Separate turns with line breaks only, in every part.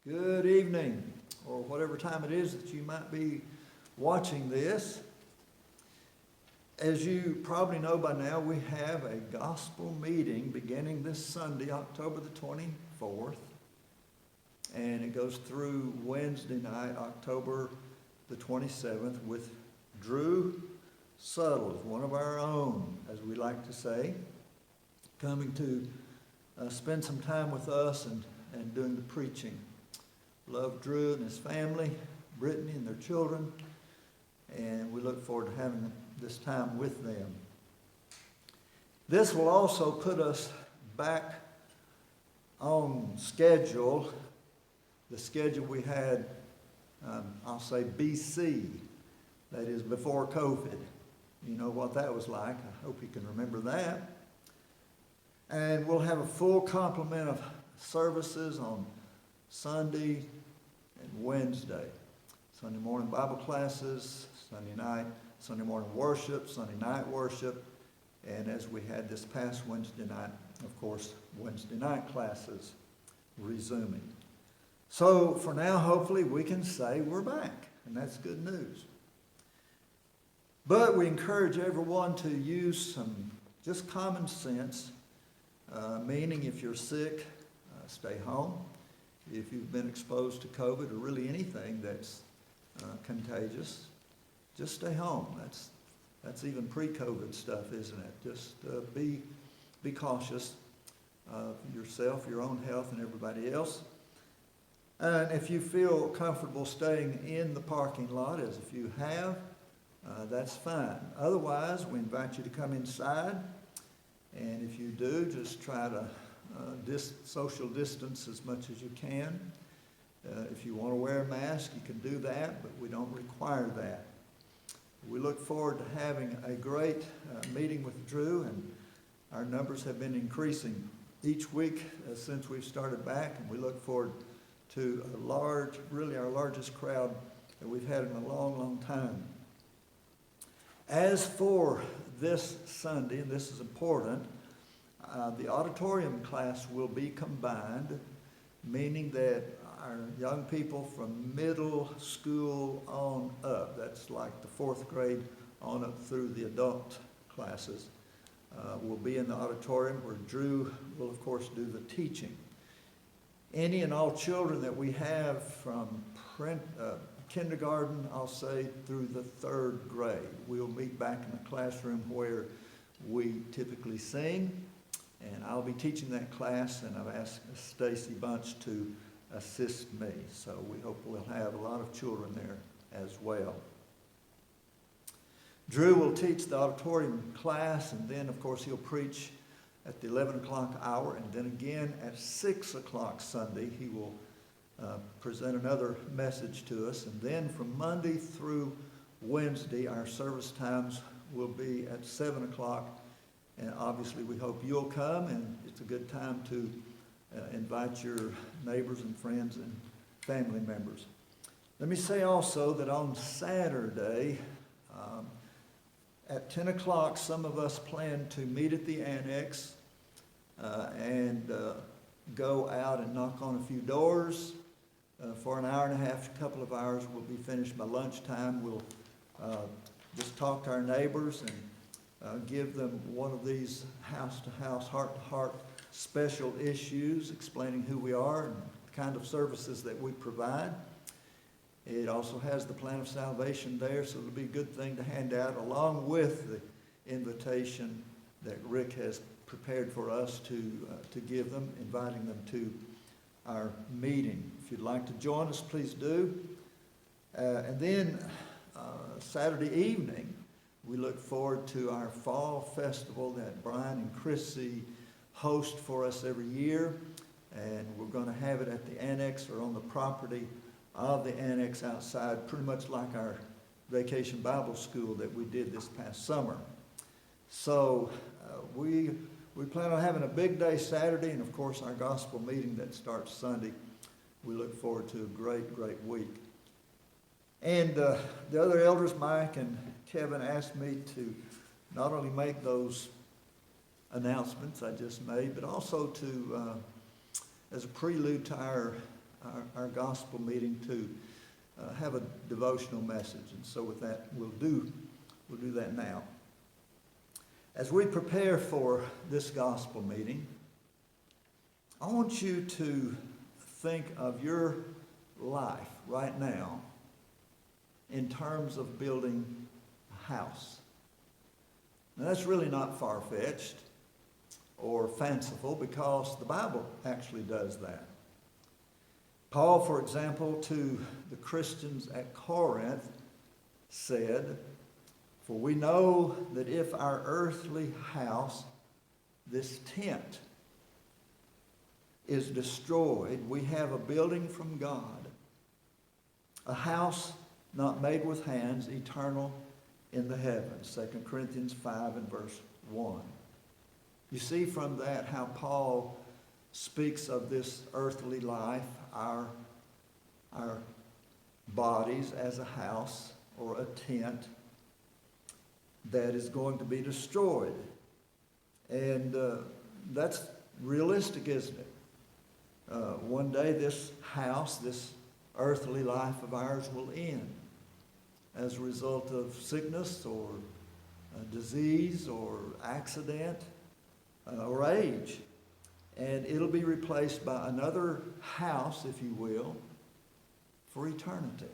Good evening, or whatever time it is that you might be watching this. As you probably know by now, we have a gospel meeting beginning this Sunday, October the 24th, and it goes through Wednesday night, October the 27th, with Drew Suttles, one of our own, as we like to say, coming to spend some time with us and doing the preaching. Love Drew and his family, Brittany and their children, and we look forward to having this time with them. This will also put us back on schedule, the schedule we had, I'll say BC, that is before COVID. You know what that was like. I hope you can remember that. And we'll have a full complement of services on Sunday and Wednesday. Sunday morning Bible classes, Sunday morning worship, Sunday night worship, and as we had this past Wednesday night, of course, Wednesday night classes resuming. So for now, hopefully we can say we're back, and that's good news. But we encourage everyone to use some just common sense, meaning if you're sick, stay home. If you've been exposed to COVID or really anything that's contagious, just stay home. That's even pre-COVID stuff, isn't it? Just be cautious of yourself, your own health, and everybody else. And if you feel comfortable staying in the parking lot, as if you have, that's fine. Otherwise, we invite you to come inside. And if you do, just try to social distance as much as you can. If you want to wear a mask, you can do that, but we don't require that. We look forward to having a great meeting with Drew, and our numbers have been increasing each week since we've started back, and we look forward to really our largest crowd that we've had in a long, long time. As for this Sunday, and this is important, the auditorium class will be combined, meaning that our young people from middle school on up, that's like the 4th grade on up through the adult classes, will be in the auditorium where Drew will, of course, do the teaching. Any and all children that we have from kindergarten, I'll say, through the 3rd grade, we'll meet back in the classroom where we typically sing. And I'll be teaching that class, and I've asked Stacy Bunch to assist me. So we hope we'll have a lot of children there as well. Drew will teach the auditorium class, and then, of course, he'll preach at the 11 o'clock hour. And then again at 6 o'clock Sunday, he will present another message to us. And then from Monday through Wednesday, our service times will be at 7 o'clock. And obviously, we hope you'll come, and it's a good time to invite your neighbors and friends and family members. Let me say also that on Saturday, at 10 o'clock, some of us plan to meet at the annex and go out and knock on a few doors for an hour and a half, a couple of hours. We'll be finished by lunchtime. We'll just talk to our neighbors and give them one of these house-to-house, heart-to-heart special issues explaining who we are and the kind of services that we provide. It also has the plan of salvation there, so it'll be a good thing to hand out along with the invitation that Rick has prepared for us to give them, inviting them to our meeting. If you'd like to join us, please do. And then Saturday evening, we look forward to our fall festival that Brian and Chrissy host for us every year. And we're going to have it at the annex or on the property of the annex outside, pretty much like our Vacation Bible School that we did this past summer. So we plan on having a big day Saturday, and of course our gospel meeting that starts Sunday. We look forward to a great, great week. And the other elders, Mike and Kevin, asked me to not only make those announcements I just made, but also to, as a prelude to our our gospel meeting to have a devotional message. And so with that, we'll do that now. As we prepare for this gospel meeting, I want you to think of your life right now in terms of building a house. Now, that's really not far-fetched or fanciful, because the Bible actually does that. Paul, for example, to the Christians at Corinth said, "For we know that if our earthly house, this tent, is destroyed, we have a building from God, a house not made with hands, eternal in the heavens." 2 Corinthians 5 and verse 1. You see from that how Paul speaks of this earthly life, our bodies as a house or a tent that is going to be destroyed. And that's realistic, isn't it? One day this house, this earthly life of ours will end as a result of sickness or disease or accident or age. And it'll be replaced by another house, if you will, for eternity.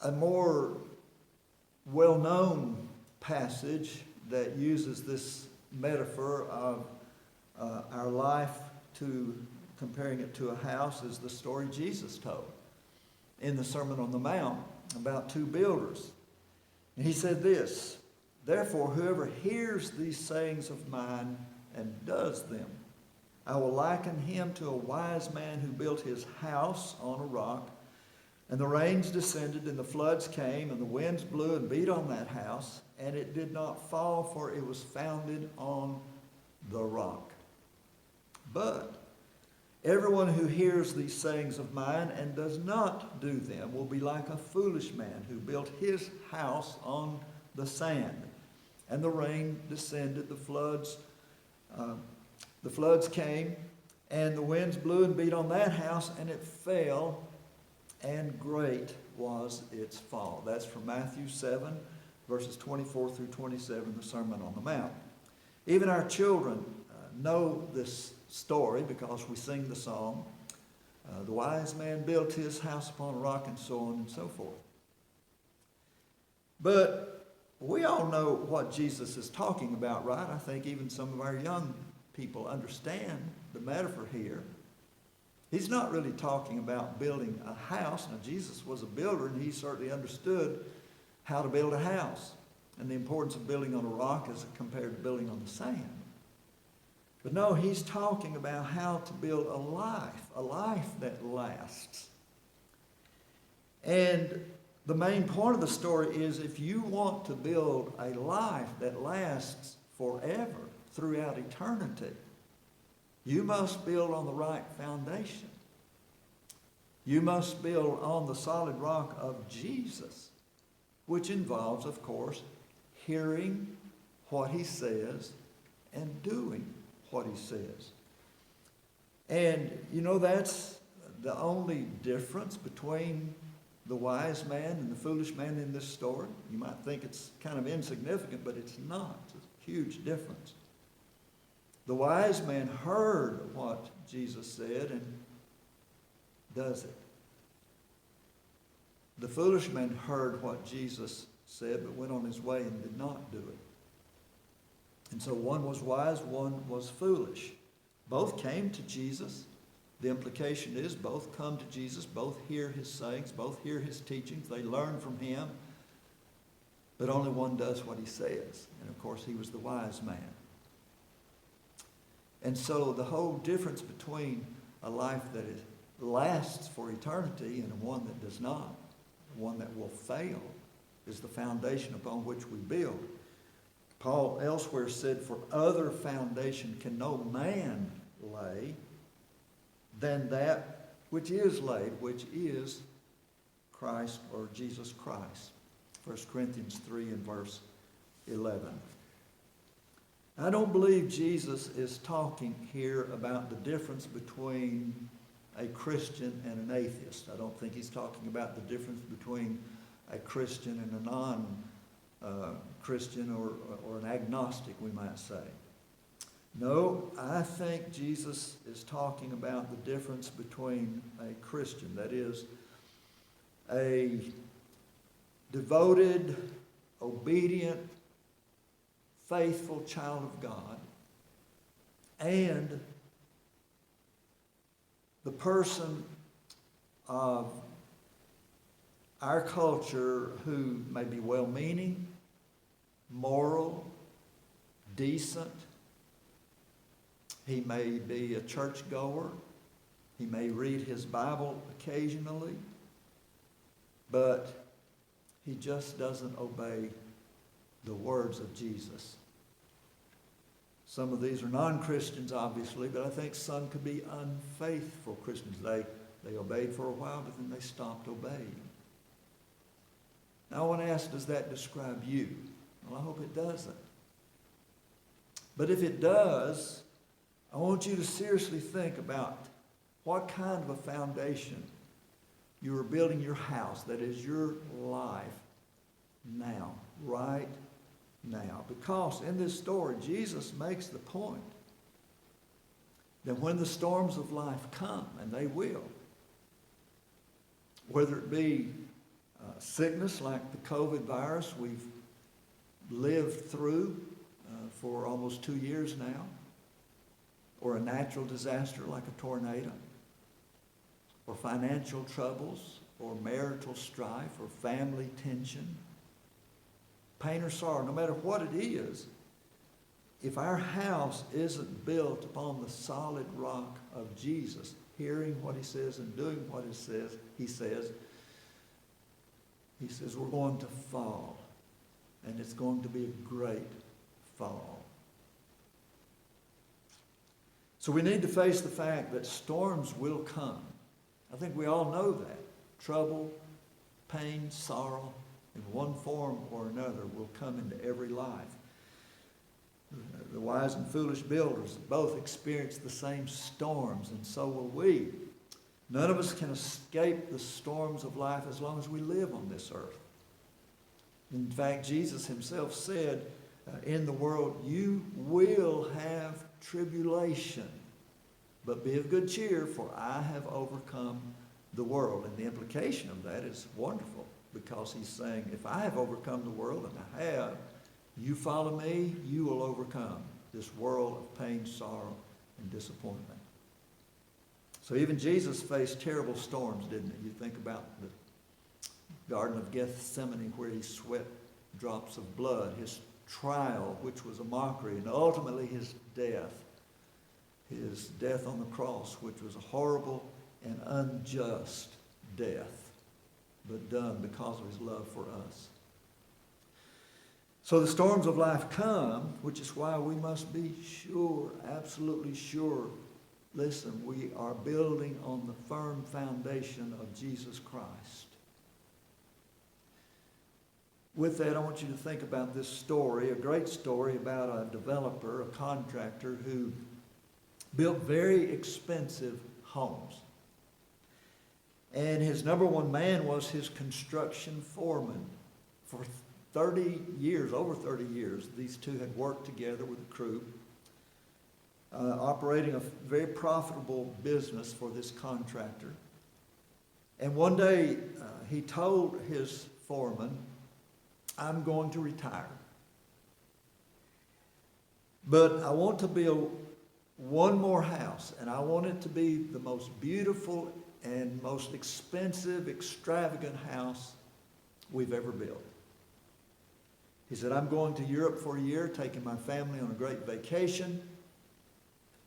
A more well-known passage that uses this metaphor of our life to comparing it to a house is the story Jesus told in the Sermon on the Mount about two builders. And he said this, "Therefore, whoever hears these sayings of mine and does them, I will liken him to a wise man who built his house on a rock. And the rains descended, and the floods came, and the winds blew and beat on that house, and it did not fall, for it was founded on the rock. But everyone who hears these sayings of mine and does not do them will be like a foolish man who built his house on the sand. And the rain descended, the floods came, and the winds blew and beat on that house, and it fell, and great was its fall." That's from Matthew 7, verses 24 through 27, the Sermon on the Mount. Even our children know this story because we sing the song, "The wise man built his house upon a rock," and so on and so forth. But we all know what Jesus is talking about, right? I think even some of our young people understand the metaphor here. He's not really talking about building a house. Now, Jesus was a builder, and he certainly understood how to build a house and the importance of building on a rock as compared to building on the sand. But no, he's talking about how to build a life that lasts. And the main point of the story is, if you want to build a life that lasts forever, throughout eternity, you must build on the right foundation. You must build on the solid rock of Jesus, which involves, of course, hearing what he says and doing what he says. And, that's the only difference between the wise man and the foolish man in this story. You might think it's kind of insignificant, but it's not. It's a huge difference. The wise man heard what Jesus said and does it. The foolish man heard what Jesus said but went on his way and did not do it. And so one was wise, one was foolish. Both came to Jesus. The implication is both come to Jesus, both hear his sayings, both hear his teachings. They learn from him. But only one does what he says. And of course, he was the wise man. And so the whole difference between a life that lasts for eternity and one that does not, one that will fail, is the foundation upon which we build. Paul elsewhere said, "For other foundation can no man lay than that which is laid, which is Christ," or Jesus Christ. 1 Corinthians 3 and verse 11. I don't believe Jesus is talking here about the difference between a Christian and an atheist. I don't think he's talking about the difference between a Christian and a non-Christian or an agnostic, we might say. No, I think Jesus is talking about the difference between a Christian, that is, a devoted, obedient, faithful child of God, and the person of our culture who may be well-meaning, moral, decent. He may be a churchgoer. He may read his Bible occasionally, but he just doesn't obey the words of Jesus. Some of these are non-Christians, obviously, but I think some could be unfaithful Christians. They obeyed for a while, but then they stopped obeying. Now I want to ask, does that describe you? Well, I hope it doesn't. But if it does, I want you to seriously think about what kind of a foundation you are building your house, that is your life, now, right now. Because in this story, Jesus makes the point that when the storms of life come, and they will, whether it be sickness like the COVID virus we've lived through for almost 2 years now, or a natural disaster like a tornado, or financial troubles, or marital strife, or family tension, pain or sorrow, no matter what it is, if our house isn't built upon the solid rock of Jesus, hearing what he says and doing what he says we're going to fall, and it's going to be a great fall. So we need to face the fact that storms will come. I think we all know that. Trouble, pain, sorrow, in one form or another, will come into every life. The wise and foolish builders both experience the same storms, and so will we. None of us can escape the storms of life as long as we live on this earth. In fact, Jesus himself said, in the world you will have tribulation, but be of good cheer, for I have overcome the world. And the implication of that is wonderful, because he's saying, if I have overcome the world, and I have, you follow me, you will overcome this world of pain, sorrow, and disappointment. So even Jesus faced terrible storms, didn't he? You think about the Garden of Gethsemane, where he sweat drops of blood, his trial, which was a mockery, and ultimately his death on the cross, which was a horrible and unjust death, but done because of his love for us. So the storms of life come, which is why we must be sure, absolutely sure, listen, we are building on the firm foundation of Jesus Christ. With that, I want you to think about this story, a great story about a developer, a contractor who built very expensive homes. And his number one man was his construction foreman. For 30 years, over 30 years, these two had worked together with a crew, operating a very profitable business for this contractor. And one day, he told his foreman, I'm going to retire. But I want to build one more house, and I want it to be the most beautiful and most expensive, extravagant house we've ever built. He said, I'm going to Europe for a year, taking my family on a great vacation.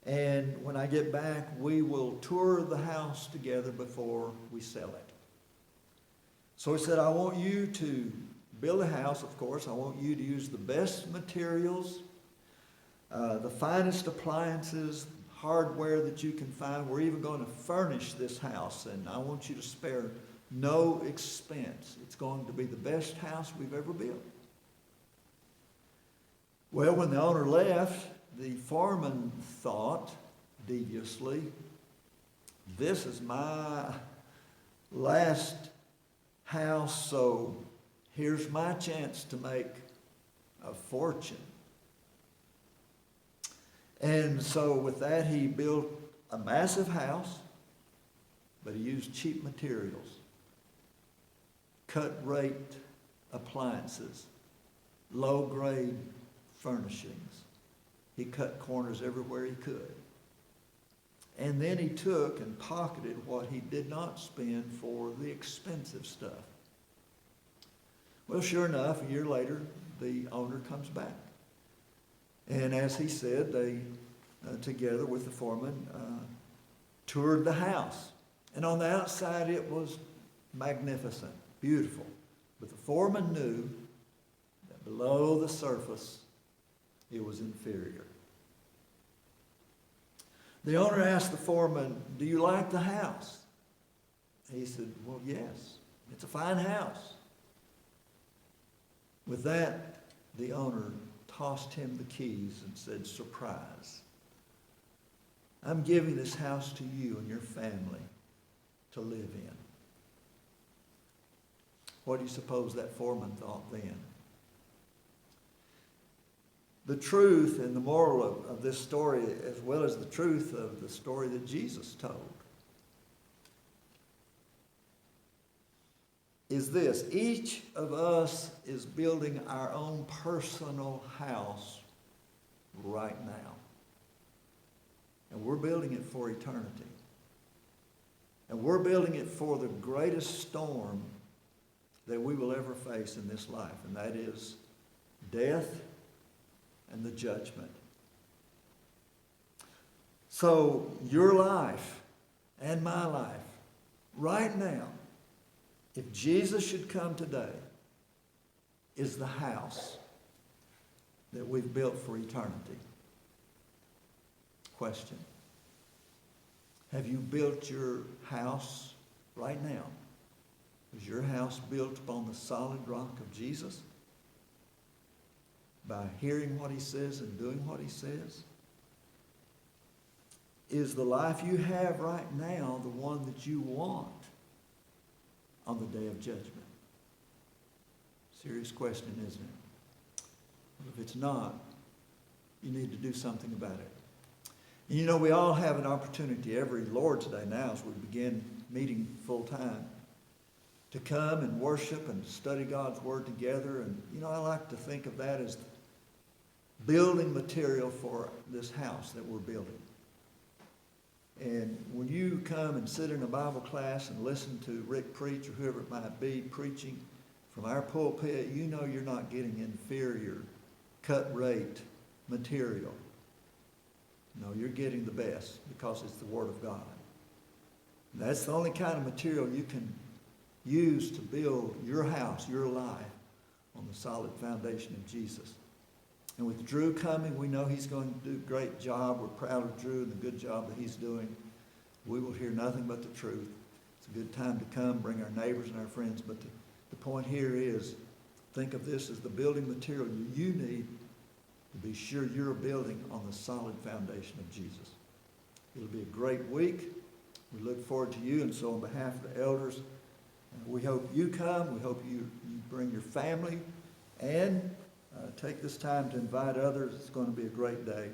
And when I get back, we will tour the house together before we sell it. So he said, I want you to build a house, of course. I want you to use the best materials, the finest appliances, hardware that you can find. We're even going to furnish this house, and I want you to spare no expense. It's going to be the best house we've ever built. Well, when the owner left, the foreman thought deviously, this is my last house, so here's my chance to make a fortune. And so with that, he built a massive house, but he used cheap materials, cut-rate appliances, low-grade furnishings. He cut corners everywhere he could. And then he took and pocketed what he did not spend for the expensive stuff. Well, sure enough, a year later, the owner comes back. And as he said, they, together with the foreman, toured the house. And on the outside, it was magnificent, beautiful. But the foreman knew that below the surface, it was inferior. The owner asked the foreman, "Do you like the house?" He said, "Well, yes, it's a fine house." With that, the owner tossed him the keys and said, "Surprise. I'm giving this house to you and your family to live in." What do you suppose that foreman thought then? The truth and the moral of this story, as well as the truth of the story that Jesus told, is this: each of us is building our own personal house right now. And we're building it for eternity. And we're building it for the greatest storm that we will ever face in this life, and that is death and the judgment. So your life and my life, right now, if Jesus should come today, is the house that we've built for eternity. Question: have you built your house right now? Is your house built upon the solid rock of Jesus? By hearing what he says and doing what he says? Is the life you have right now the one that you want on the day of judgment? Serious question, isn't it? Well, if it's not, you need to do something about it. And you know, we all have an opportunity every Lord's Day now as we begin meeting full time to come and worship and study God's Word together. And, you know, I like to think of that as building material for this house that we're building. And when you come and sit in a Bible class and listen to Rick preach or whoever it might be preaching from our pulpit, you know you're not getting inferior, cut-rate material. No, you're getting the best because it's the Word of God. And that's the only kind of material you can use to build your house, your life, on the solid foundation of Jesus. And with Drew coming, we know he's going to do a great job. We're proud of Drew and the good job that he's doing. We will hear nothing but the truth. It's a good time to come, bring our neighbors and our friends. But the point here is, think of this as the building material you need to be sure you're building on the solid foundation of Jesus. It'll be a great week. We look forward to you. And so on behalf of the elders, we hope you come. We hope you bring your family and take this time to invite others. It's going to be a great day.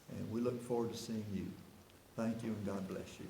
And we look forward to seeing you. Thank you and God bless you.